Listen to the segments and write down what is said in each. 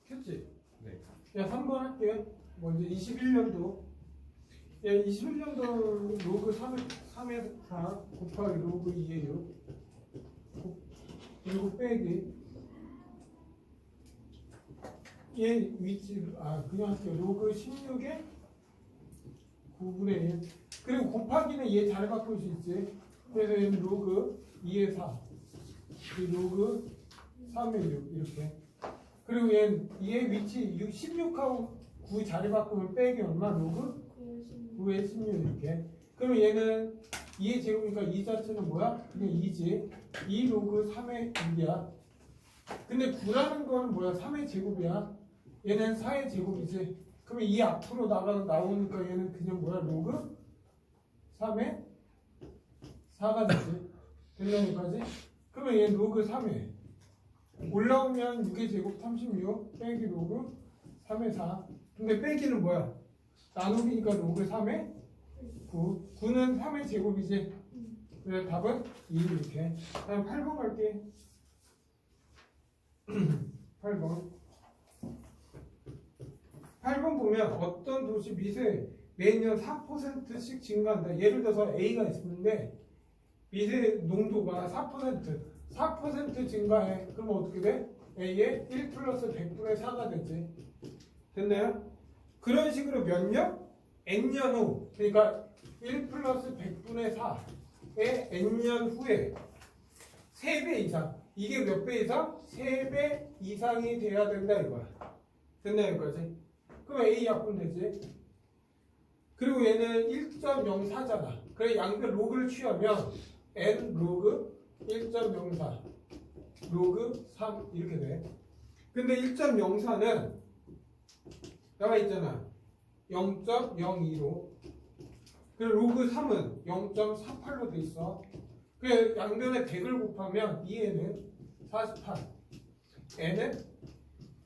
됐지? 네. 야 3번 할게. 먼저 21년도. 야 21년도 로그 3의 4 곱하기 로그 2의 6 그리고 빼기 얘 위치 그냥 할게요. 로그 16에 9분의 1 그리고 곱하기는 얘 잘 바꿀 수 있지. 그래서 얘는 로그 2의 4 로그 3의 6 이렇게. 그리고 얘 위치 16하고 9 자리 바꾸면 빼기 얼마? 로그 9의 16 이렇게. 그러면 얘는 2의 제곱이니까 2 자체는 뭐야? 그냥 2지. 2 로그 3의 6이야. 근데 9라는 거는 뭐야? 3의 제곱이야. 얘는 4의 제곱이지. 그러면 2 앞으로 나오니까 얘는 그냥 뭐야? 로그 3의 4가 되지. 됐나 여기까지? 그러면 얘는 로그 3의 올라오면 6의 제곱 36 빼기 로그 3의 4. 근데 빼기는 뭐야? 나누기니까 로그 3의 9. 9는 3의 제곱이지. 그래서 답은 2 이렇게. 다음 8번 갈게. 8번. 8번 보면 어떤 도시 미세 매년 4%씩 증가한다. 예를 들어서 A가 있는데 미세 농도가 4% 증가해. 그럼 어떻게 돼? A의 1 플러스 100분의 4가 되지. 됐나요? 그런 식으로 몇 년? N년 후. 그러니까 1 플러스 100분의 4의 N년 후에 3배 이상. 이게 몇 배 이상? 3배 이상이 돼야 된다 이거야. 됐나요? 여기까지? 그럼 A 약분 되지. 그리고 얘는 1.04잖아. 그래 양변 로그를 취하면 N 로그 1.04 로그 3 이렇게 돼. 근데 1.04는 나와 있잖아. 0.02로. 그리고 로그 3은 0.48로 돼 있어. 그래 양변에 100을 곱하면 2에는 48 N은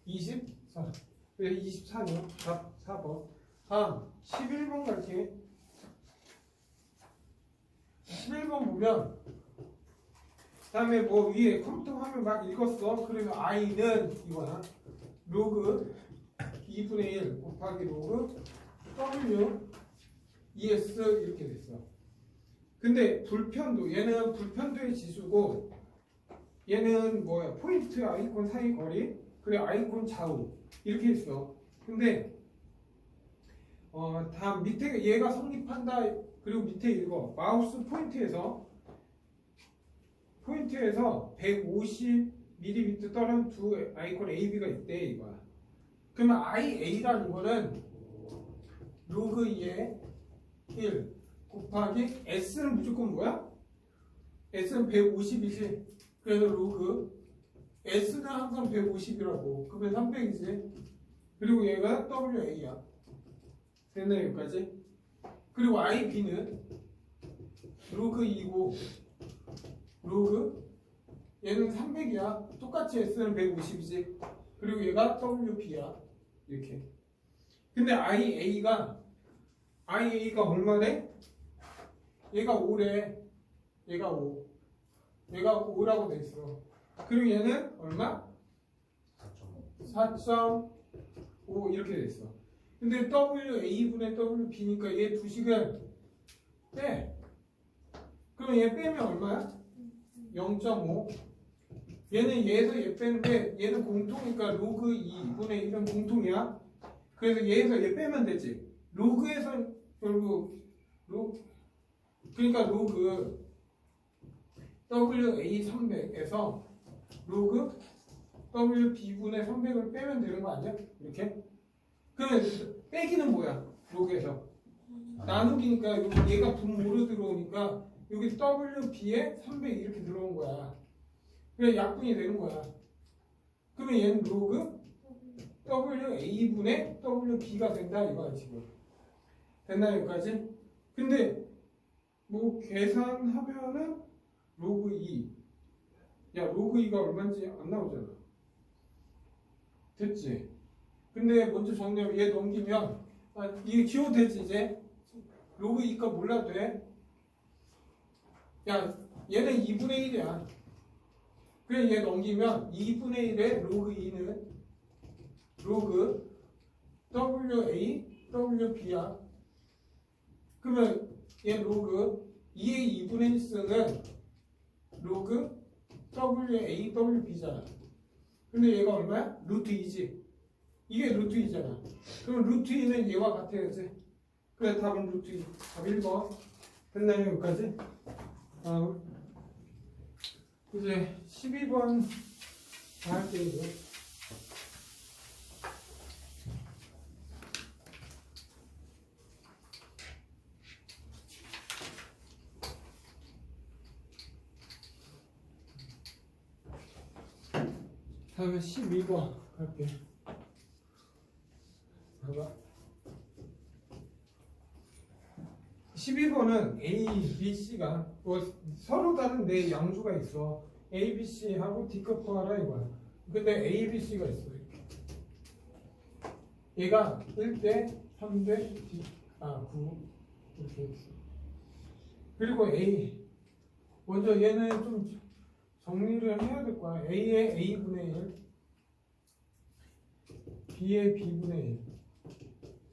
24 그래 24냐? 답 4번. 다음 11번 갈게. 11번 보면 다음에 뭐 위에 컴퓨터 화면 막 읽었어. 그러면 I는 이거야. 로그 2분의 1 곱하기 로그 W ES 이렇게 됐어. 근데 불편도 얘는 불편도의 지수고 얘는 뭐야? 포인트 아이콘 사이 거리 그리고 아이콘 좌우 이렇게 있어. 근데 다음 밑에 얘가 성립한다. 그리고 밑에 이거 마우스 포인트에서 150mm 떨어진 두 아이콘 AB가 있대 이거야. 그러면 IA라는 거는 로그 2의 1 곱하기 S는 무조건 뭐야? S는 150이지. 그래서 로그 S는 항상 150이라고. 그러면 300이지. 그리고 얘가 WA야. 됐나요? 여기까지? 그리고 IB는 로그 2고 로그 얘는 300이야. 똑같이 S는 150이지. 그리고 얘가 WB야. 이렇게. 근데 IA가 얼마래? 얘가 5래. 얘가 5. 얘가 5라고 돼 있어. 그리고 얘는 얼마? 4.5 이렇게 돼 있어. 근데 WA분의 WB니까 얘 두 식을 빼. 그럼 얘 빼면 얼마야? 0.5. 얘는 얘에서 얘 빼는데 얘는 공통이니까 로그 2분의 1은 공통이야. 그래서 얘에서 얘 빼면 되지. 로그에서 결국 그러니까 로그 WA300에서 로그 WB분의 300을 빼면 되는 거 아니야? 이렇게? 그러면 빼기는 뭐야? 로그에서 나누기니까 얘가 분모로 들어오니까 여기 WB에 300 이렇게 들어온 거야. 그래 약분이 되는 거야. 그러면 얘는 로그 WA분의 WB가 된다 이거야 지금. 됐나 여기까지? 근데 뭐 계산하면은 로그 2. 야 로그 2가 얼마인지 안 나오잖아. 됐지? 근데 먼저 정리하면 얘 넘기면 이게 기호 되지 이제? 로그 2가 몰라도 돼. 야 얘는 2분의 1이야. 그래 얘 넘기면 2분의 1에 로그 2는 로그 WA WB야. 그러면 얘 로그 2의 2분의 1승은 로그 WA WB잖아. 근데 얘가 얼마야? 루트 2지. 이게 루트 2잖아. 그럼 루트 2는 얘와 같아야지. 그래 답은 루트 2. 답 1번. 됐나요 여기까지? 이제 12번 다 할게요 이제. 다음에 12번 갈게. 봐봐. 12번은 A, B, C가 뭐 서로 다른 네 양수가 있어. A, B, C하고 D값 구하라 이거야. 근데 A, B, C가 있어. 이렇게. 얘가 1대 3대 D, 9 이렇게 있어. 그리고 A 먼저 얘는 좀 정리를 해야 될 거야. A의 A분의 1, B의 B분의 1,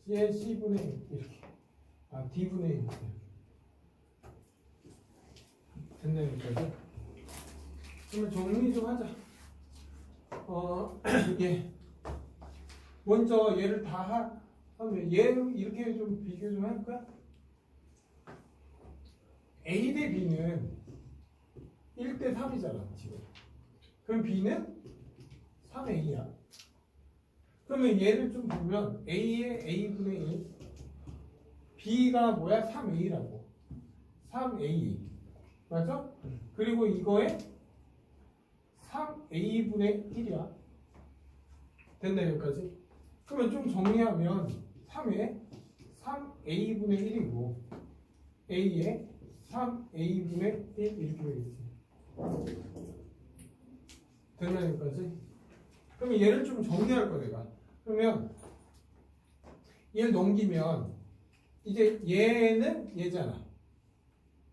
C의 C분의 1 이렇게. D분의 1 됐나요 여기까지? 그러면 정리 좀 하자. 예. 먼저 얘를 다 하면 얘 이렇게 좀 비교 좀 할까? A 대 B는 1대 3이잖아 지금. 그럼 B는 3A야. 그러면 얘를 좀 보면 A의 A분의 1, B가 뭐야? 3A라고. 3A 맞아? 그리고 이거에 3A분의 1이야. 됐나요 여기까지? 그러면 좀 정리하면 3에 3A분의 1이고 A에 3A분의 1 이렇게 되겠지. 됐나요 여기까지? 그러면 얘를 좀 정리할 거야 내가. 그러면 얘를 넘기면 이제 얘는 얘잖아.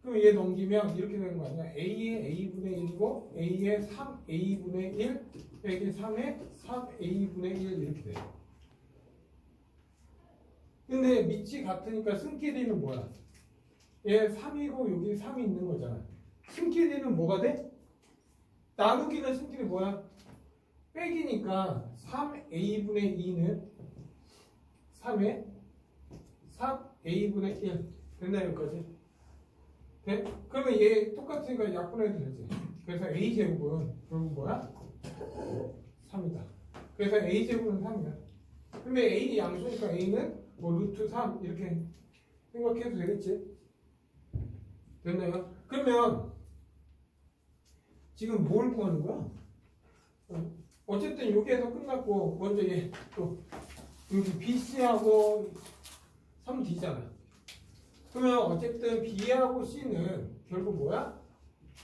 그럼 얘 넘기면 이렇게 되는 거 아니야? A의 A분의 1이고 A의 3A분의 1 빼기 3의 3A분의 1 이렇게 돼. 근데 밑이 같으니까 승끼리는 뭐야? 얘 3이고 여기 3이 있는 거잖아. 승끼리는 뭐가 돼? 나누기는 승끼리 뭐야? 빼기니까 3A분의 2는 3의 3A분의 1 됐나요 여기까지? 네? 그러면 얘 똑같으니까 약분해도 되지. 그래서 A제곱은 결국 뭐야? 3이다. 그래서 A제곱은 3이야. 근데 A 양수니까 A는 뭐 루트 3 이렇게 생각해도 되겠지? 됐나요? 그러면 지금 뭘 구하는 거야? 어쨌든 여기에서 끝났고 먼저 얘 또 여기 BC하고 3D잖아. 그러면 어쨌든 B하고 C는 결국 뭐야?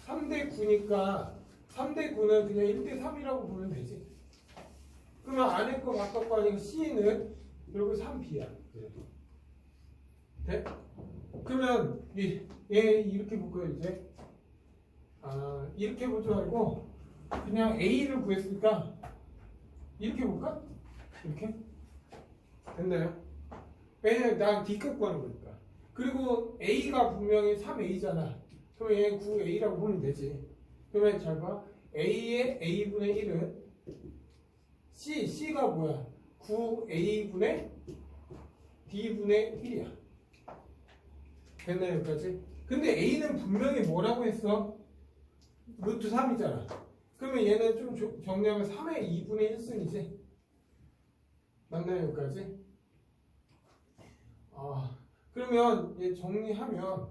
3대 9니까 3대 9는 그냥 1대 3이라고 보면 되지. 그러면 안에 거 바깥 거 아니고 C는 결국 3B야. 돼? 그러면 얘 이렇게 볼 거야 이제. 이렇게 보지 말고 그냥 A를 구했으니까 이렇게 볼까? 이렇게? 됐나요? 왜냐면 난 D값 구하는 거니까. 그리고 A가 분명히 3A잖아. 그러면 얘 9A라고 보면 되지. 그러면 잘 봐. A의 A분의 1은 C가 뭐야? 9A분의 D분의 1이야. 됐나요 여기까지? 근데 A는 분명히 뭐라고 했어? 루트 3이잖아. 그러면 얘는 좀 정리하면 3의 2분의 1승이지. 맞나요 여기까지? 그러면 얘 정리하면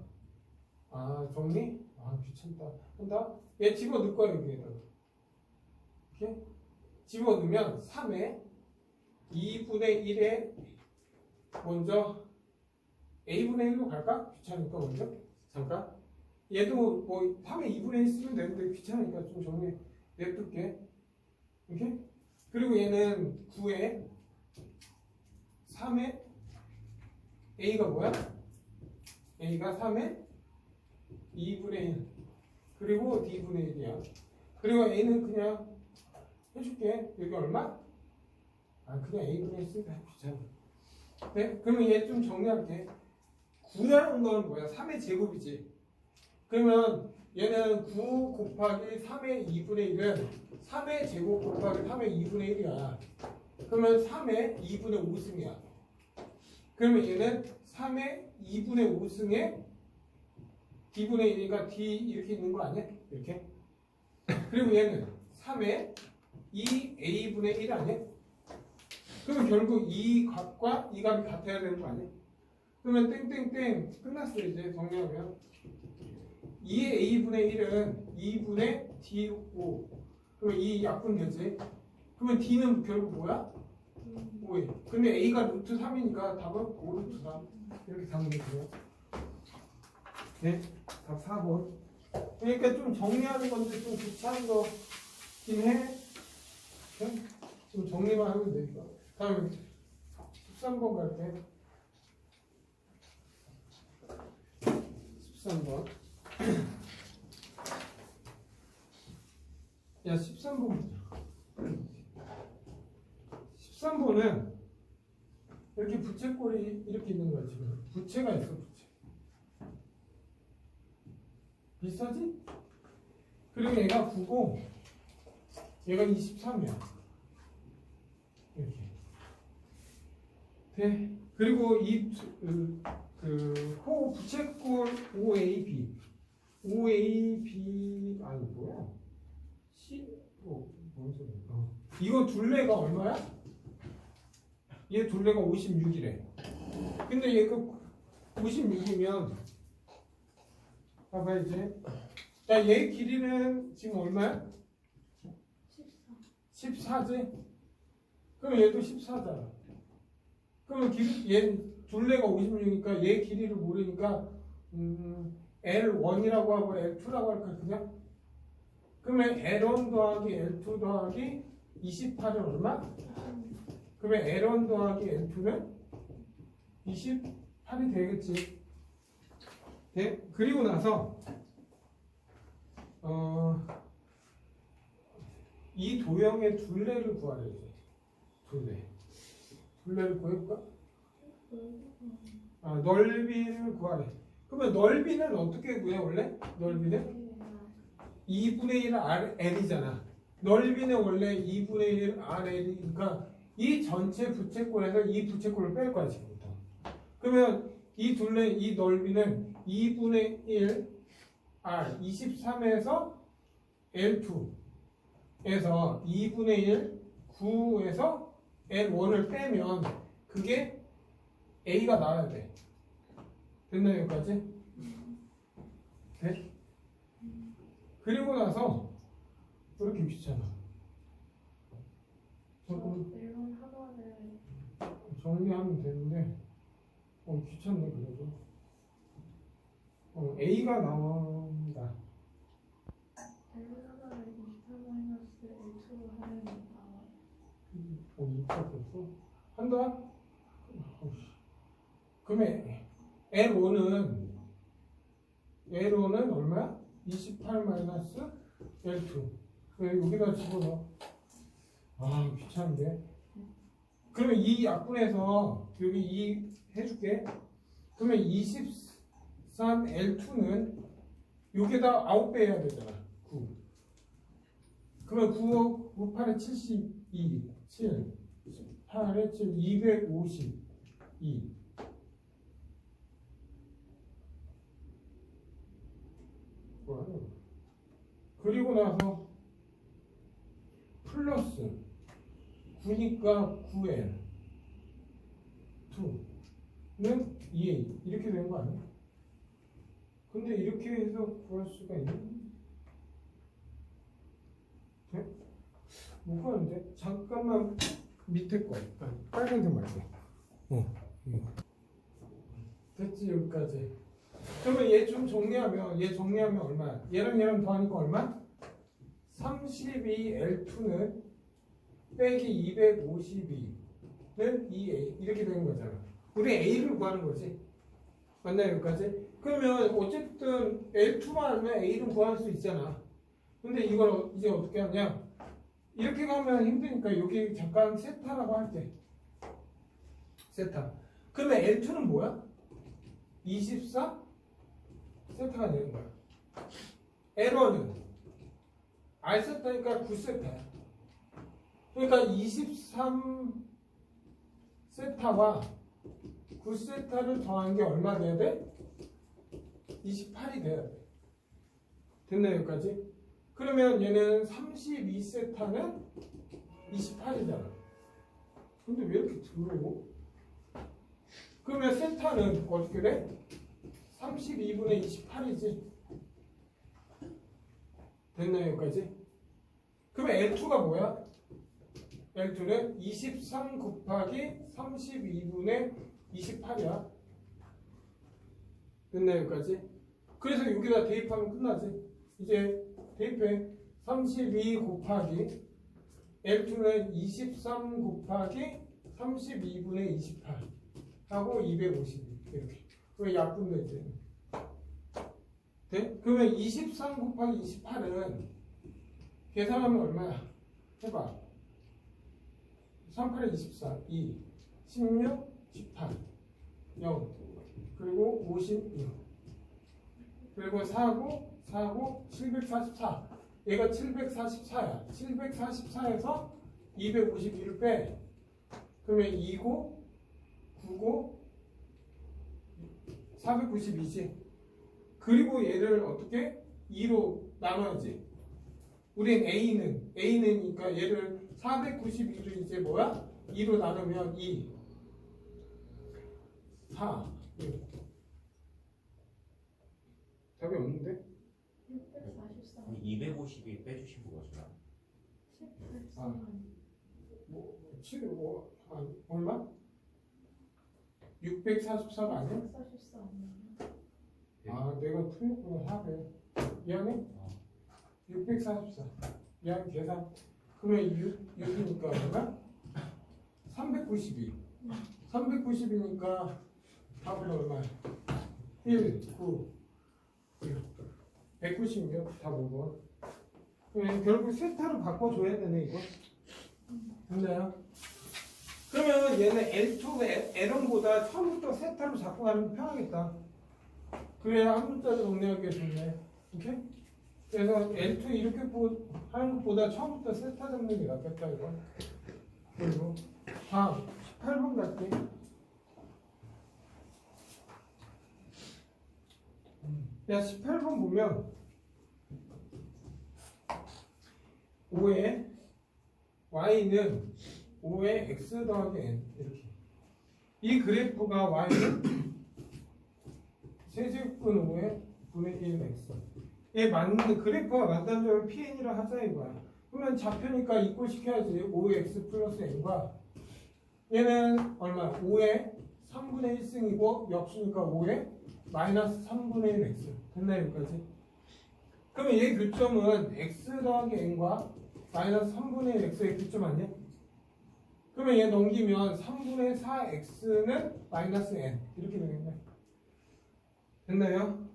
정리? 귀찮다. 한다? 얘 집어넣을 거야 여기에다가. 이렇게 집어넣으면 3의 2분의 1에 먼저 A분의 1로 갈까? 귀찮으니까 먼저 잠깐. 얘도 뭐 3의 2분의 1 쓰면 되는데 귀찮으니까 좀 정리 냅둘게. 이렇게. 그리고 얘는 9에 3의 A가 뭐야? A가 3의 2분의 1 그리고 D분의 1이야. 그리고 A는 그냥 해줄게. 여기 얼마? 그냥 A분의 C가 귀찮아. 네? 그러면 얘 좀 정리할게. 9라는 건 뭐야? 3의 제곱이지. 그러면 얘는 9 곱하기 3의 2분의 1은 3의 제곱 곱하기 3의 2분의 1이야. 그러면 3의 2분의 5승이야. 그러면 얘는 3의 2분의 5승에 D분의 1이니까 D 이렇게 있는 거 아니야? 이렇게. 그리고 얘는 3의 2A분의 1 아니야? 그러면 결국 이 값과 이 값이 같아야 되는 거 아니야? 그러면 땡땡땡 끝났어. 이제 정리하면 2의 A분의 1은 2분의 D5. 그러면 이 약분 되지. 그러면 D는 결국 뭐야? 5에. 근데 A가 루트 3이니까 답은 5 루트 3. 이렇게 답은 되고요. 네, 답 4번. 그러니까 좀 정리하는 건데 좀 귀찮은 거긴 해. 좀 정리만 하면 되니까. 다음에 13번 갈게. 13번. 야, 13번 보자. 13번은 이렇게 부채꼴이 이렇게 있는 거야, 지금. 부채가 있어, 부채. 비슷하지? 그리고 얘가 9고, 얘가 23이야. 이렇게. 네. 그리고 이, 부채꼴 OAB. OAB, 아니, 뭐야? 뭔 소리야? 이거 둘레가 얼마야? 얘 둘레가 56이래. 근데 얘가 56이면, 봐봐, 이제. 야, 얘 길이는 지금 얼마야? 14지? 그럼 얘도 14잖아. 그러면 얘 둘레가 56이니까 얘 길이를 모르니까, L1이라고 하고 L2라고 할까, 그냥? 그러면 L1 더하기 L2 더하기 28은 얼마? 그러면 L1 더하기 L2는 28이 되겠지. 네? 그리고 나서 이 도형의 둘레를 구하래요. 둘레를 구해볼까? 넓이를 구하래. 그러면 넓이는 어떻게 구해 원래? 넓이는 2분의 1 L이잖아. 넓이는 원래 2분의 1 RL이니까 이 전체 부채꼴에서 이 부채꼴을 뺄 거야 지금부터. 그러면 이 둘레 이 넓이는 2분의 1 R 23에서 L2에서 2분의 1 9에서 L1을 빼면 그게 A가 나와야 돼. 됐나 여기까지? 네? 그리고 나서 이렇게 귀찮아. 이런 학원을 정리하면 되는데 귀찮네 그래도. A가 나온다. 이런 학원을 24-L2로 하면 나와요. 2차 됐어? 한다? 그러면 L5는 얼마야? 28-L2. 그래 여기다 집어넣어. 귀찮은데. 그러면 이 약분해서 여기 2 해줄게. 그러면 23L2는 여기다 9배 해야 되잖아. 9. 그러면 9 8에 72, 7, 8에 7, 252. 그리고 나서 플러스 9니까 9L 2는 2A 이렇게 되는 거 아니야? 근데 이렇게 해서 구할 수가 있나? 네? 뭐가 안 돼? 잠깐만 밑에 거 빨간색 말고 됐지 여기까지. 그러면 얘 좀 정리하면 얼마야? 얘랑 더하니까 얼마? 32L2는 빼기 252는 2A 이렇게 되는 거잖아. 우리 A를 구하는 거지. 맞나요 여기까지? 그러면 어쨌든 L2만 알면 A를 구할 수 있잖아. 근데 이걸 이제 어떻게 하냐? 이렇게 가면 힘드니까 여기 잠깐 세타라고 할게. 세타. 그러면 L2는 뭐야? 24 세타가 되는 거야. L1은 R 세타니까 9 세타야. 그러니까 23 세타와 9 세타를 더한 게 얼마 돼야 돼? 28이 돼야 돼. 됐나 여기까지? 그러면 얘는 32 세타는 28이잖아. 근데 왜 이렇게 더러워? 그러면 세타는 어떻게 돼? 32분의 28이지. 됐나 여기까지? 그러면 L2가 뭐야? L2는 23 곱하기 32분의 28이야. 됐나 여기까지? 그래서 여기다 대입하면 끝나지. 이제 대입해. 32 곱하기 L2는 23 곱하기 32분의 28 하고 252 이렇게. 왜 약분되지? 돼? 그러면 23 곱하기 28은 계산하면 얼마야? 해봐. 38에 24, 2, 16, 18, 0, 그리고 56, 그리고 4고 744. 얘가 744야. 744에서 251을 빼. 그러면 2고 9고 492지. 그리고 얘를 어떻게? 2로 나눠야지. 우린 A는니까 얘를 492를 이제 뭐야? 2로 나누면 2, 4, 6. 답이 없는데? 644. 250이 빼주신 거구나. 14. 얼마? 643 아니야? 644 아니에요? 아, 내가 틀렸구나. 400. 미안해? 644. 미안, 계산. 그러면 6이니까 얼마? 392. 390이니까 답은 얼마야? 1, 9, 196. 답 5번. 결국 세타로 바꿔줘야 되네, 이거. 됐나요? 그러면 얘는 L2, L1보다 처음부터 세타로 잡고 가는 게 편하겠다. 그래야 한 문자를 정리하기가 좋네. 오케이? 그래서 L2 이렇게 하는 것보다 처음부터 세타 잡는 게 낫겠다, 이거. 그리고 다음 18번 갈게. 야, 18번 보면 5에 y는 5에 x 더하기 n 이렇게. 이 그래프가 y는 세제곱근 5에 분의 1 x. 얘 맞는데 그래프가 맞다는 점을 pn이라 하자 이거야. 그러면 좌표니까 이꼴시켜야지. 5x 플러스 n과 얘는 얼마? 5에 3분의 1승이고 역수니까 5에 마이너스 3분의 1 x. 됐나 여기까지? 그러면 얘 교점은 x 더하기 n과 마이너스 3분의 1 x의 교점 아니야? 그러면 얘 넘기면 3분의 4 x는 마이너스 n 이렇게 되겠네. 됐나요?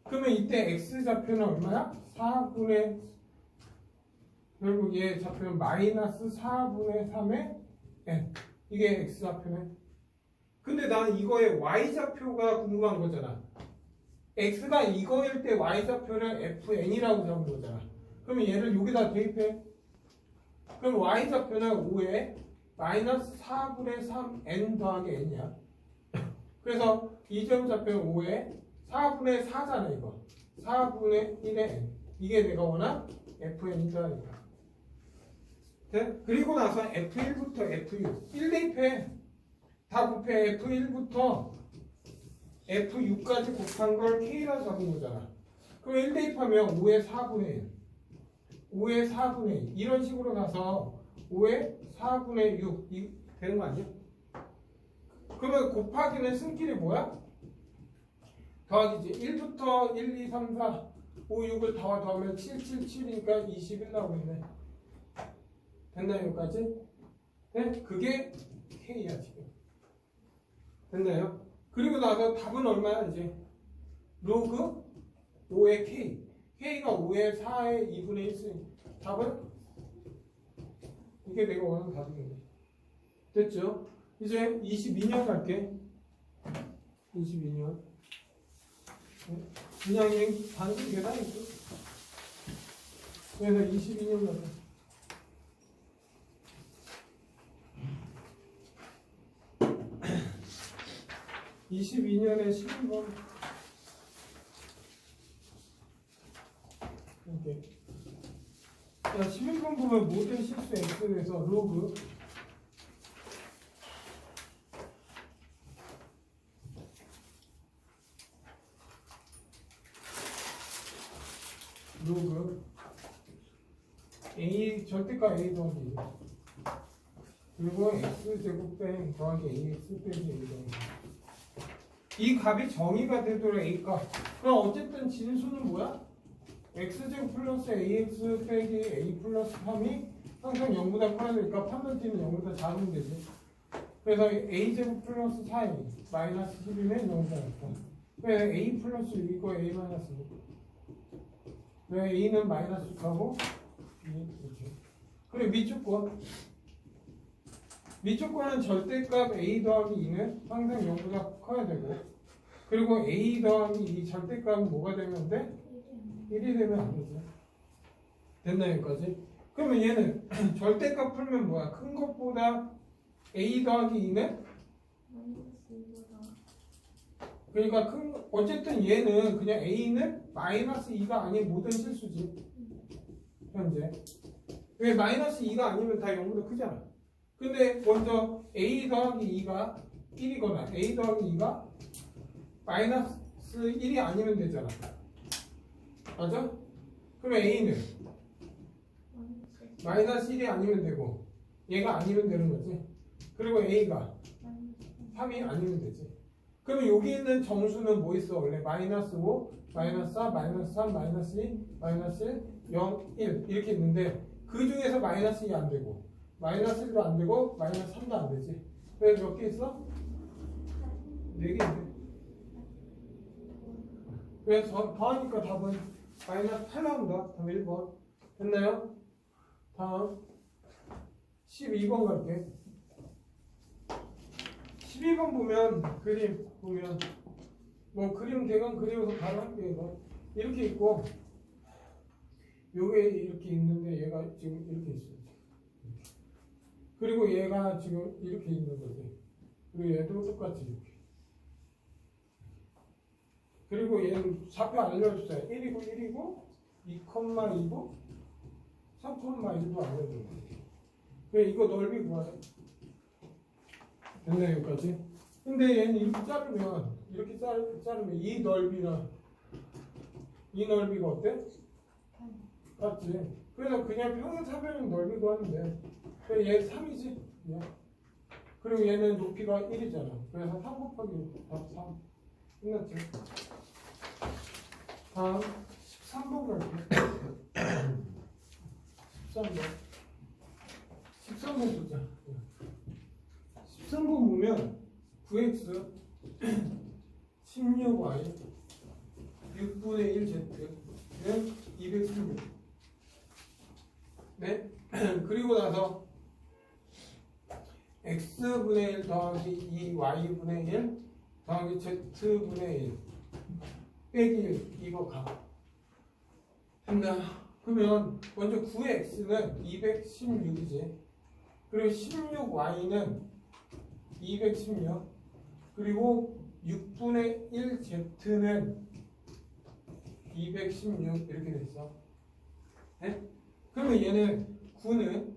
그러면 이때 x 좌표는 얼마야? 4분의 결국 얘 좌표는 마이너스 4분의 3의 n. 이게 x 좌표네. 근데 나는 이거의 y 좌표가 궁금한 거잖아. x가 이거일 때 y 좌표를 fn이라고 잡은 거잖아. 그러면 얘를 여기다 대입해. 그럼 y 좌표는 5에 마이너스 4분의 3n 더하기 n이야. 그래서 이 점 좌표는 5에 4분의 4잖아 이거. 4분의 1의 n. 이게 내가 원한 fn이다 이거. 네? 그리고 나서 f1부터 f6 1 대입해. 다 곱해. f1부터 f6까지 곱한 걸 k라고 잡은 거잖아. 그럼 1 대입하면 5의 4분의 1 5의 4분의 2 이런 식으로 가서 5의 4분의 6 되는 거 아니야? 그러면 곱하기는 승길이 뭐야? 더하기지. 1부터 1, 2, 3, 4 5, 6을 더하면 7, 7, 7이니까 21 나오겠네. 됐나요 여기까지? 네? 그게 K야 지금. 됐나요? 그리고 나서 답은 얼마야 이제? 로그 5의 K. K가 5의 4의 2분의 1 답은 이게 내가 원하는 답인 거지. 됐죠? 이제 22년 갈게. 22년. 그냥 단순 계산이죠. 그래서 22년 가자. 22년에 12번. 이렇게. 자, 11번 보면 모든 실수 x에서 로그 a 절대값 a 더하기 그리고 x 제곱 빼 더하기 ax 빼기 a 더하기 이 값이 정의가 되도록 a 값. 그럼 어쨌든 진수는 뭐야? x제곱 플러스 ax 빼기 a 플러스 3이 항상 0보다 커야 되니까 판별지는 0보다 작으면 되지. 그래서 a제곱 플러스 4이 마이너스 10이면 0보다 작다. 그래서 a 플러스 6이고 a 마이너스 6. 왜 a는 마이너스 6하고 이렇게. 그리고 밑줄권은 절대값 a 더하기 2는 항상 0보다 커야 되고 그리고 a 더하기 2 절대값은 뭐가 되면 돼? 1이 되면 안 되지. 됐나 여기까지? 그러면 얘는 절대값 풀면 뭐야? 큰 것보다 a 더하기 2는? 그러니까 어쨌든 얘는 그냥 a는 마이너스 2가 아닌 모든 실수지. 현재. 왜 마이너스 2가 아니면 다 0보다 크잖아. 근데 먼저 a 더하기 2가 1이거나 a 더하기 2가 마이너스 1이 아니면 되잖아. 맞아? 그러면 a는 마이너스 1이 아니면 되고 얘가 아니면 되는 거지. 그리고 a가 3이 아니면 되지. 그러면 여기 있는 정수는 뭐 있어? 원래 마이너스 5, 마이너스 4, 마이너스 3, 마이너스 2, 마이너스 0, 1 이렇게 있는데 그 중에서 마이너스 2 안 되고 마이너스 1도 안 되고 마이너스 3도 안 되지. 그래서 몇 개 있어? 4개 있네. 그래서 더하니까 답은 마이너스 8 나온다. 답 1번. 됐나요? 다음 12번 갈게. 12번 보면 그림 보면 뭐 그림 대강 그려서 바로 할게. 이거 이렇게 있고 요게 이렇게 있는데 얘가 지금 이렇게 있어. 그리고 얘가 지금 이렇게 있는 거지. 그리고 얘도 똑같이 이렇게. 그리고 얘는 좌표 알려줬어요. 1이고 1이고 2,2고 3,1도 알려줘요. 그래 이거 넓이 구하래. 됐네 여기까지. 근데 얘는 이렇게 자르면 이 넓이랑 이 넓이가 어때? 같지. 그래서 그냥 평행사변형 넓이 구하면 돼. 그래 얘 3이지. 얘. 그리고 얘는 높이가 1이잖아. 그래서 3 곱하기 1, 답 3. 끝났지. 다음 13번 갈게. 13번 보자. 13번 보면 9x 16y 6분의 1z는 216. 네? 그리고 나서 x분의 1 더하기 2y분의 1 더하기 z분의 1 빼기 1 이거 가. 됐나? 그러면 먼저 9x는 216이지. 그리고 16y는 216 그리고 6분의 1z는 216 이렇게 됐어. 네? 그러면 얘는 9는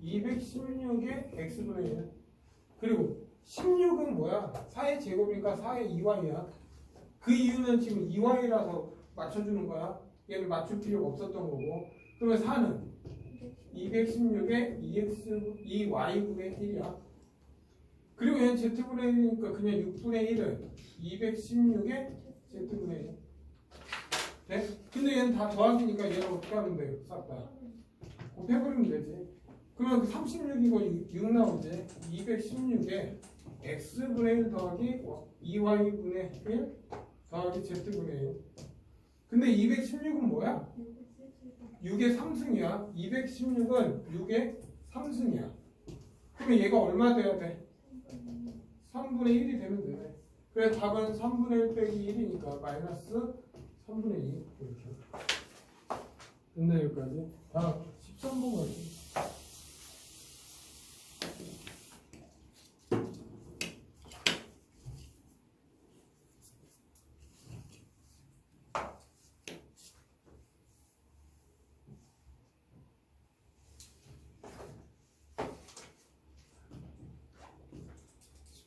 216의 x분의 1 그리고 16은 뭐야? 4의 제곱이니까 4의 2y야. 그 이유는 지금 2y라서 맞춰주는 거야. 얘는 맞출 필요가 없었던 거고. 그러면 4는 216의 2y분의 1이야. 그리고 얘는 z분의 1이니까 그냥 6분의 1은 216의 z분의 1. 네? 근데 얘는 다 더하기니까 얘를 어떻게 하면 돼요? 싹 다. 곱해버리면 되지. 그러면 36이고 6 나오지. 216에 x분의 1 더하기 2y분의 1 더하기 z분의 1. 근데 216은 뭐야? 6의 3승이야. 216은 6의 3승이야. 그러면 얘가 얼마 돼야 돼? 3분의 1이 되면 되네. 그래 답은 3분의 1 빼기 1이니까 마이너스 3분의 2 이렇게. 됐나 여기까지? 다음 13번 가지.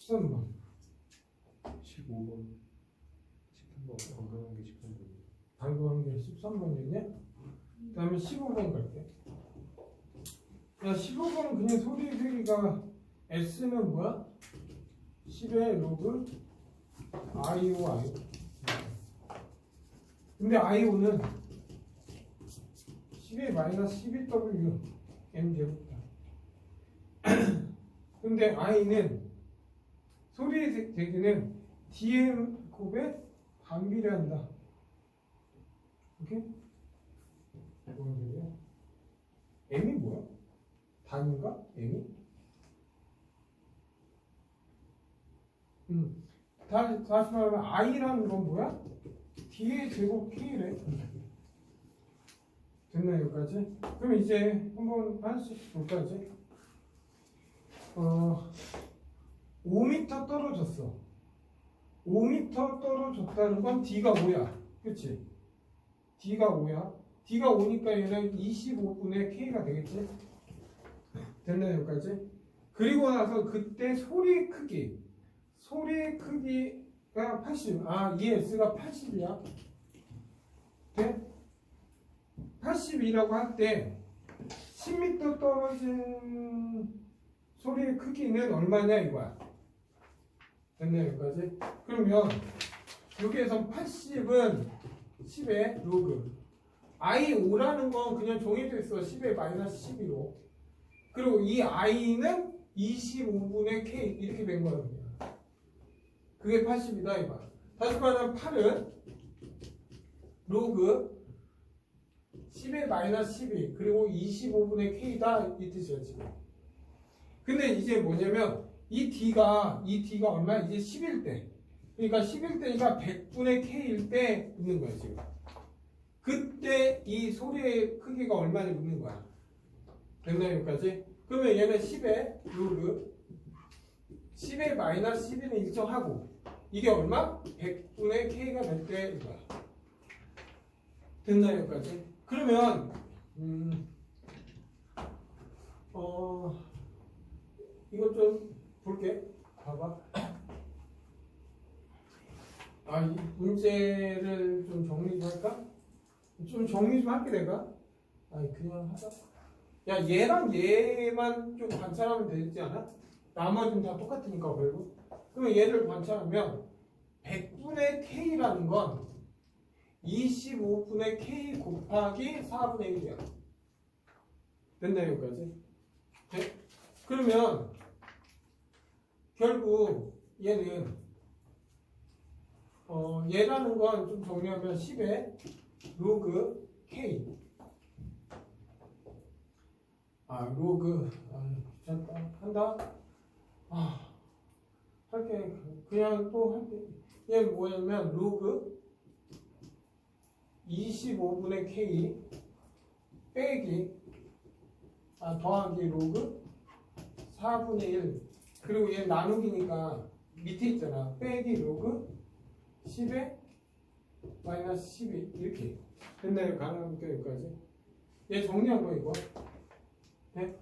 번 15번 13번 건강한 게 13번 방금 한 게 13번이었냐? 그 다음에 15번 갈게. 야 15번은 그냥 소리 크기가 S는 뭐야? 10의 로그 IO I. 근데 IO는 10의 마이너스 12W M 제곱이다. 근데 I는 소리의 대기는 DM 곱에 반비례한다. 오케이? 뭔 소리야? M이 뭐야? 단인가? M이? 다시 말하면 I라는 건 뭐야? D의 제곱 K래. 됐나 여기까지? 그럼 이제 한번 하나씩 볼까 이제? 5m 떨어졌어. 5m 떨어졌다는 건 D가 5야. 그치? D가 5야. D가 5니까 얘는 25분의 K가 되겠지? 됐나 여기까지? 그리고 나서 그때 소리의 크기가 80. 아, 이 S가 80이야. 돼? 80이라고 할 때 10m 떨어진 소리의 크기는 얼마냐 이거야. 됐네 여기까지. 그러면 여기에서 80은 10의 로그 I5라는 건 그냥 정해져 있어. 10의 마이너스 12로. 그리고 이 I는 25분의 K 이렇게 된 거야. 그냥. 그게 80이다 이거야. 다시 말하면 8은 로그 10의 마이너스 12 그리고 25분의 K다 이 뜻이야 지금. 근데 이제 뭐냐면 이 D가 얼마? 이제 10일 때. 그러니까 10일 때니까 100분의 K일 때 묻는 거야 지금. 그때 이 소리의 크기가 얼마나 묻는 거야. 됐나 여기까지? 그러면 얘는 10의 로그 10의 마이너스 12는 일정하고 이게 얼마? 100분의 K가 될 때 이거야. 됐나 여기까지? 그러면 이것 좀 볼게. 봐봐. 이 문제를 좀 정리 좀 할까? 좀 정리 좀 할게 내가. 그냥 하자. 야 얘랑 얘만 좀 관찰하면 되지 않아? 나머지는 다 똑같으니까 결국. 그러면 얘를 관찰하면 100분의 K라는 건 25분의 K 곱하기 4분의 1이야. 됐나 여기까지? 네? 그러면 결국 얘는 얘라는 건 좀 정리하면 10의 로그 K 로그 귀찮다 한다 할게 그냥 또 할게. 얘는 뭐냐면 로그 25분의 K 빼기 더하기 로그 4분의 1 그리고 얘 나누기니까 밑에 있잖아. 빼기 로그 10에 마이너스 12 이렇게 됐나요? 가능한 게 여기까지. 얘 정리한 거 이거. 네?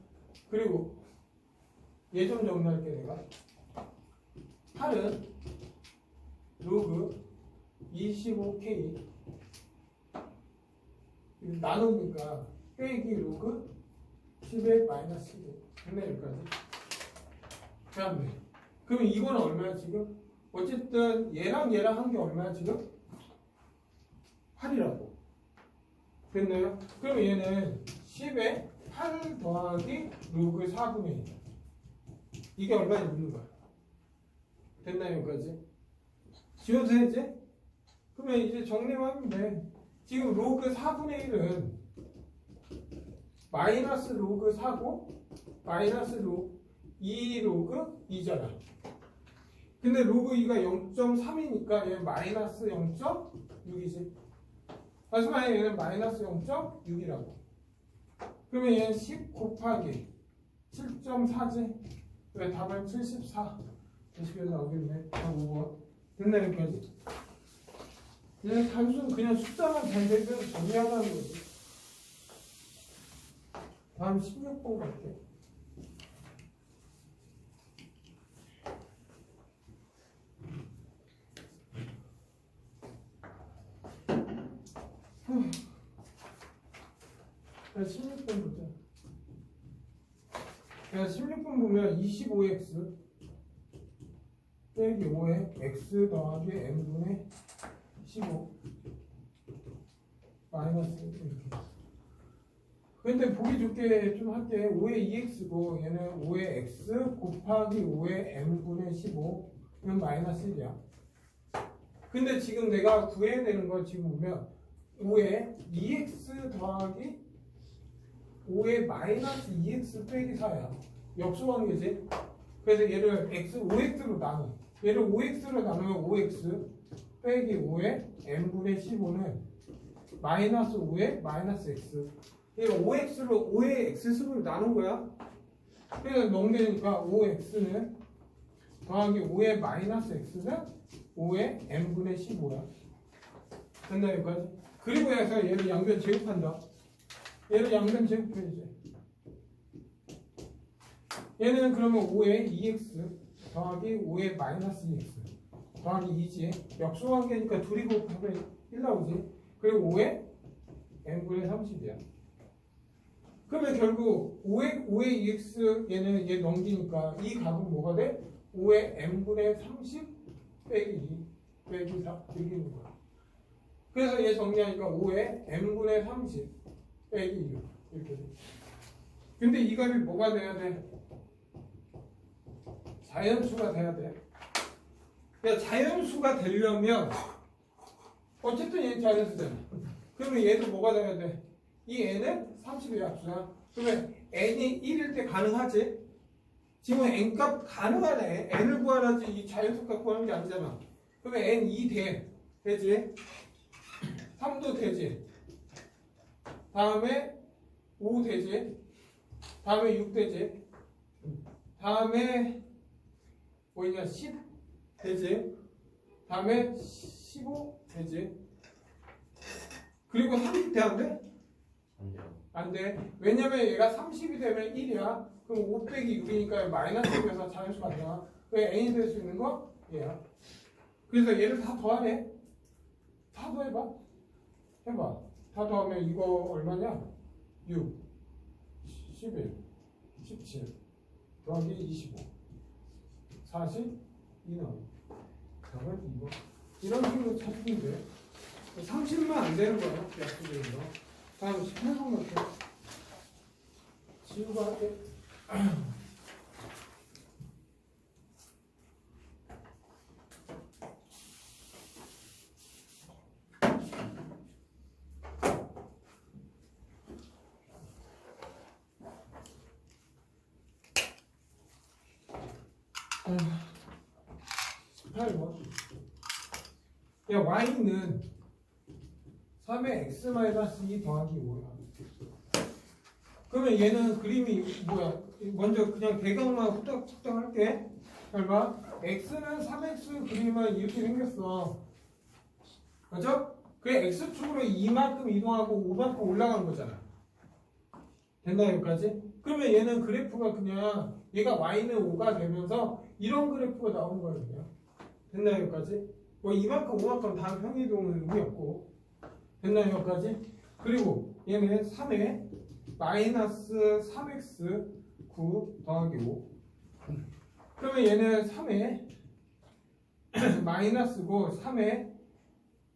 그리고 얘 좀 정리할게 내가. 8은 로그 25K 나누니까 빼기 로그 10의 마이너스 12 됐나요? 여기까지. 그러면 이거는 얼마야 지금? 어쨌든 얘랑 한 게 얼마야 지금? 8이라고. 됐나요? 그럼 얘는 10에 8 더하기 로그 4분의 1. 이게 얼마나 묻는 거야? 됐나요? 여기까지? 지워도 되지? 그러면 이제 정리만 하면 돼. 지금 로그 4분의 1은 마이너스 로그 4고 마이너스 2 로그 2잖아. 근데 로그 2가 0.3이니까 얘는 마이너스 0.6이지. 다시 말해 얘는 마이너스 0.6이라고. 그러면 얘는 10 곱하기 7.4지. 왜 답은 74. 20에 나오겠네. 5번. 됐나 여기까지? 얘는 단순 그냥 숫자만 잘 되면 정리하라는 거지. 다음 16번 갈게. 자, 16번 보자. 자, 16번 보면 25x 빼기 5에 x 더하기 n분의 15 마이너스 이렇게. 근데 보기 좋게 좀 할게. 5의 2x고 얘는 5의 x 곱하기 5의 n분의 15 이건 마이너스 1이야. 근데 지금 내가 구해야 되는 건 지금 보면 5의 2x 더하기 5의 마이너스 2x 빼기 4야. 역수하는 거지. 그래서 얘를 x 5x로 나눠. 얘를 5x로 나누면 5x 빼기 5의 n분의 15는 마이너스 5의 마이너스 x. 얘가 5x로 5의 x수를 나눈 거야. 그래서 넘기니까 5x는 더하기 5의 마이너스 x는 5의 n분의 15야. 됐나 여기까지? 그리고 해서 얘를 양변 제곱한다. 얘를 양변 제곱해야지. 얘는 그러면 5의 2x 더하기 5의 마이너스 2x 더하기 2지. 역수관계니까 둘이 곱하면 1 나오지. 그리고 5의 n분의 30이야. 그러면 결국 5의 2x 얘는 얘 넘기니까 이 값은 뭐가 돼? 5의 n분의 30 빼기 2 빼기 4 이렇게 있는 거야. 그래서 얘 정리하니까 5의 n분의 30 빼기 6 이렇게 돼. 근데 이 값이 뭐가 돼야 돼? 자연수가 돼야 돼. 그러니까 자연수가 되려면 어쨌든 얘는 자연수잖아. 그러면 얘도 뭐가 돼야 돼? 이 n은 30의 합수야. 그러면 n이 1일 때 가능하지? 지금 n값 가능하네. n을 구하라지 이 자연수 값 구하는 게 아니잖아. 그러면 n 2 되지? 3도 되지? 다음에 5 되지? 다음에 6 되지? 다음에 뭐냐 10 되지? 다음에 15 되지? 그리고 30 돼 안 돼? 안 돼요. 안 돼. 왜냐면 얘가 30이 되면 1이야. 그럼 5 빼기 6이니까 마이너스 6에서 자연수가 안 나와. 왜 n이 될 수 있는 거? 얘야. 그래서 얘를 다 더하래. 다 더해봐. 해봐. 다 더하면 이거 얼마냐? 6, 11, 17 더하기 25 42 나와. 답은 2번. 이런 식으로 찾으면 돼. 30만 안 되는 거야. 약속되는 거. 다음 18번 갈게. 지우가 할게. 아, 18번. 야, y는 3의 x-2 더하기 5야. 그러면 얘는 그림이 뭐야? 먼저 그냥 대각만 후딱후딱 할게. 잘 봐. x는 3x 그림은 이렇게 생겼어. 맞죠? 그래 x축으로 2만큼 이동하고 5만큼 올라간 거잖아. 됐나 여기까지? 그러면 얘는 그래프가 그냥 얘가 y는 5가 되면서 이런 그래프가 나오는 거예요. 그냥. 됐나 여기까지? 뭐 이만큼 5만큼 다 평이동은 의미 없고. 됐나 여기까지? 그리고 얘는 3에 마이너스 3x 9 더하기 5. 그러면 얘는 3에 마이너스고 3에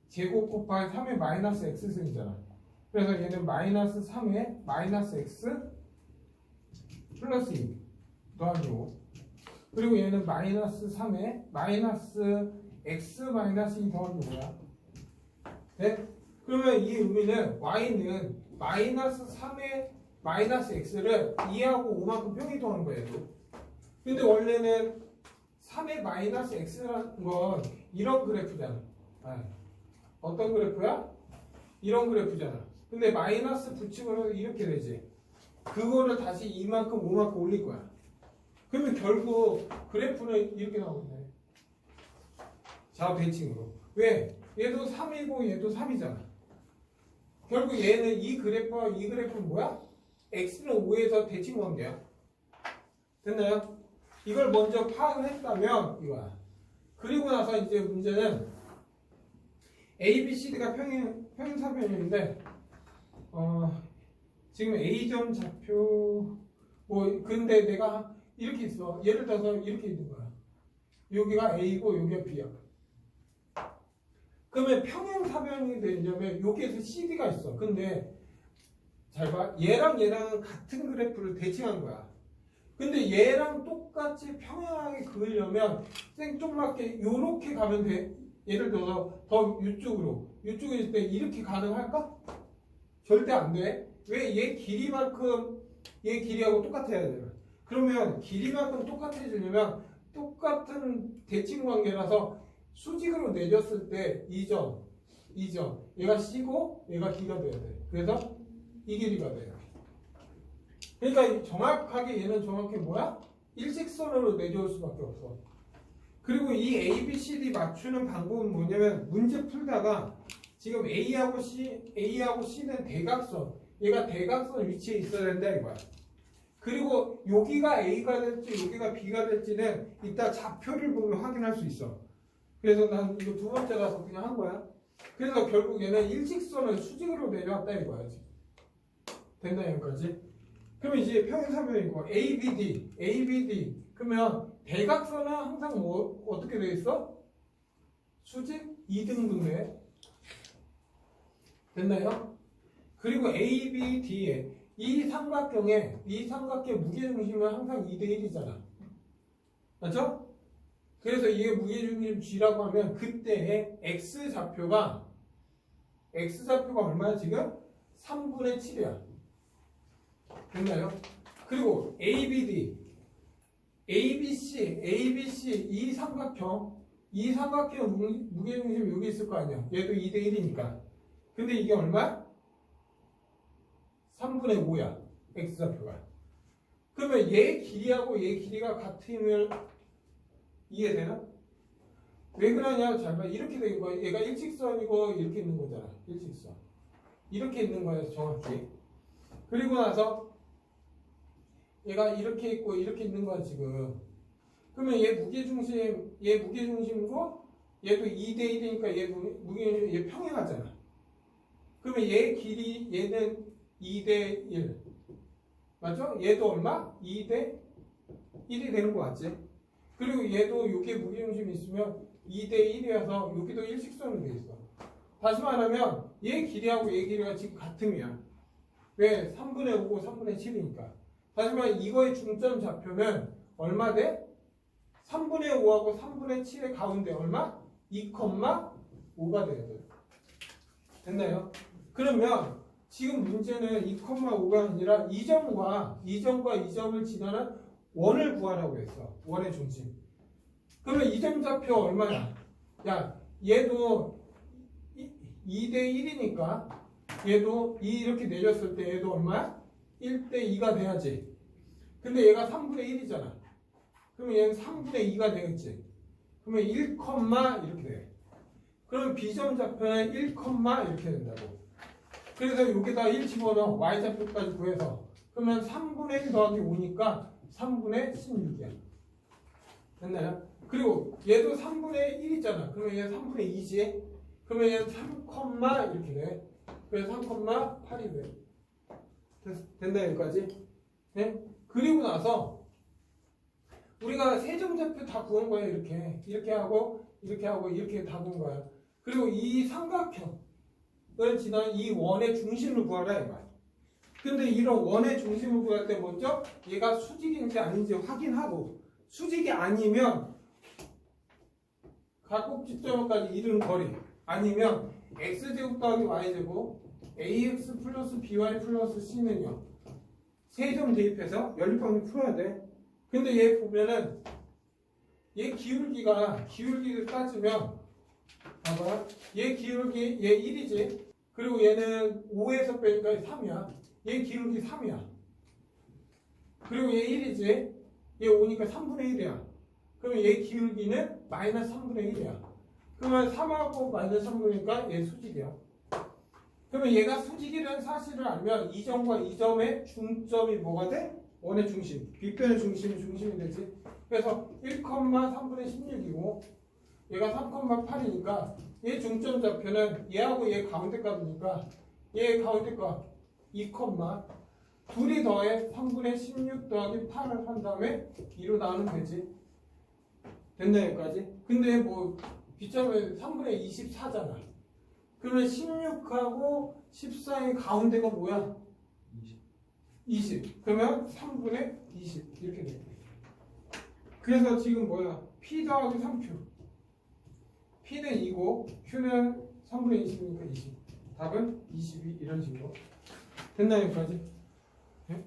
제곱 곱하기 3에 마이너스 x승이잖아. 그래서 얘는 마이너스 3에 마이너스 x 플러스 2 더하기 5. 그리고 얘는 마이너스 3에 마이너스 x 마이너스 2 더하기 5야. 네? 그러면 이 의미는 y는 마이너스 3의 마이너스 x를 2하고 5만큼 평이동한 거예요. 근데 원래는 3의 마이너스 x라는 건 이런 그래프잖아. 어떤 그래프야? 이런 그래프잖아. 근데 마이너스 붙이면 이렇게 되지. 그거를 다시 2만큼 5만큼 올릴 거야. 그러면 결국 그래프는 이렇게 나오네. 좌우 대칭으로. 왜? 얘도 3이고 얘도 3이잖아. 결국 얘는 이 그래프와 이 그래프는 뭐야? x는 5에서 대칭 관계야. 됐나요? 이걸 먼저 파악을 했다면 이거야. 그리고 나서 이제 문제는 A, B, C, D가 평행사변인데 지금 A점 좌표 근데 내가 이렇게 있어. 예를 들어서 이렇게 있는 거야. 여기가 A고 여기가 B야. 그러면 평행사변이 되려면 여기에서 CD가 있어. 근데 잘 봐. 얘랑 얘랑은 같은 그래프를 대칭한 거야. 근데 얘랑 똑같이 평행하게 그으려면 생쪽맞게 요렇게 가면 돼. 예를 들어서 더 이쪽으로 있을 때 이렇게 가능할까? 절대 안 돼. 왜? 얘 길이만큼 얘 길이하고 똑같아야 돼. 그러면 길이만큼 똑같아지려면 똑같은 대칭 관계라서 수직으로 내줬을 때 2점 얘가 C고 얘가 D가 돼야 돼. 그래서 이 길이가 돼요. 그러니까 정확하게 얘는 정확히 뭐야? 일직선으로 내려올 수밖에 없어. 그리고 이 A, B, C, D 맞추는 방법은 뭐냐면 문제 풀다가 지금 A하고 C는 대각선. 얘가 대각선 위치에 있어야 된다 이거야. 그리고 여기가 A가 될지 여기가 B가 될지는 이따 좌표를 보면 확인할 수 있어. 그래서 난 이거 두 번째라서 그냥 한 거야. 그래서 결국 얘는 일직선을 수직으로 내려왔다 이거야. 된다 여기까지. 그러면 이제 평행사변이고 ABD 그러면 대각선은 항상 뭐 어떻게 돼 있어? 수직 2등분돼. 됐나요? 그리고 ABD에 이 삼각형 무게중심은 항상 2대1이잖아. 맞죠? 그래서 이게 무게중심 G라고 하면 그때의 X좌표가 얼마야 지금? 3분의 7이야. 됐나요? 그리고 ABD, ABC 이 삼각형 무게중심 여기 있을 거 아니야. 얘도 2대1이니까. 근데 이게 얼마야? 3분의 5야. X좌표가. 그러면 얘 길이하고 얘 길이가 같으면 이해되나? 왜 그러냐? 잘 봐. 이렇게 된 거야. 얘가 일직선이고 이렇게 있는 거잖아. 일직선. 이렇게 있는 거야. 정확히. 그리고 나서 얘가 이렇게 있고 이렇게 있는 거야 지금. 그러면 얘 무게중심이고 얘도 2대1이니까 얘 평행하잖아. 그러면 얘 길이 얘는 2대1 맞죠? 얘도 얼마? 2대1이 되는 거 맞지? 그리고 얘도 여기에 무게중심이 있으면 2대1이어서 여기도 일직선으로 돼 있어. 다시 말하면 얘 길이하고 얘 길이가 지금 같음이야. 왜? 3분의 5고 3분의 7이니까. 다시 말하면 이거의 중점 좌표는 얼마 돼? 3분의 5하고 3분의 7의 가운데 얼마? 2,5가 돼야 돼. 됐나요? 그러면 지금 문제는 2,5가 아니라 이 점과 이 점을 지나는 원을 구하라고 했어. 원의 중심. 그러면 이 점 좌표 얼마야? 야, 얘도 2대1이니까 얘도 이렇게 내렸을 때 얘도 얼마야? 1대2가 돼야지. 근데 얘가 3분의 1이잖아. 그러면 얘는 3분의 2가 되겠지. 그러면 1, 이렇게 돼. 그럼 B점 좌표는 1, 이렇게 된다고. 그래서 여기다 1 집어넣어. Y좌표까지 구해서. 그러면 3분의 1 더하기 5니까 3분의 16이야. 됐나요? 그리고 얘도 3분의 1이잖아. 그러면 얘는 3분의 2지. 그러면 얘는 3, 이렇게 돼. 그래서 3,8이 돼. 된다 여기까지? 네? 그리고 나서 우리가 세점 좌표 다 구한 거야. 이렇게 하고 이렇게 다 구한 거야. 그리고 이 삼각형을 지난 이 원의 중심을 구하라 이거야. 근데 이런 원의 중심을 구할 때 먼저 얘가 수직인지 아닌지 확인하고 수직이 아니면 각 지점까지 이르는 거리 아니면 x제곱 더하기 y제곱 ax 플러스 by 플러스 c는요 세점 대입해서 연립방정 풀어야 돼. 근데 얘 보면은 얘 기울기를 따지면 봐봐. 얘 기울기 얘 1이지. 그리고 얘는 5에서 빼니까 3이야. 얘 기울기 3이야. 그리고 얘 1이지. 얘 5니까 3분의 1이야. 그러면 얘 기울기는 마이너스 3분의 1이야. 그러면 3하고 마이너스 3분이니까 얘 수직이야. 그러면 얘가 수직이라는 사실을 알면 이 점과 이 점의 중점이 뭐가 돼? 원의 중심. 빗변의 중심이 되지. 그래서 1,3분의 16이고 얘가 3,8이니까 얘 중점 좌표는 얘하고 얘 가운데 값이니까 얘 가운데 값 2, 둘이 더해 3분의 16 더하기 8을 한 다음에 2로 나누면 되지. 됐나 여기까지? 근데 뭐 빗점은 3분의 24잖아. 그러면 16하고 14의 가운데가 뭐야? 20. 그러면 3분의 20 이렇게 돼. 그래서 지금 뭐야? P 더하기 3Q. P는 2고 Q는 3분의 20이니까 20. 답은 22 이런 식으로. 됐나 여기까지? 네?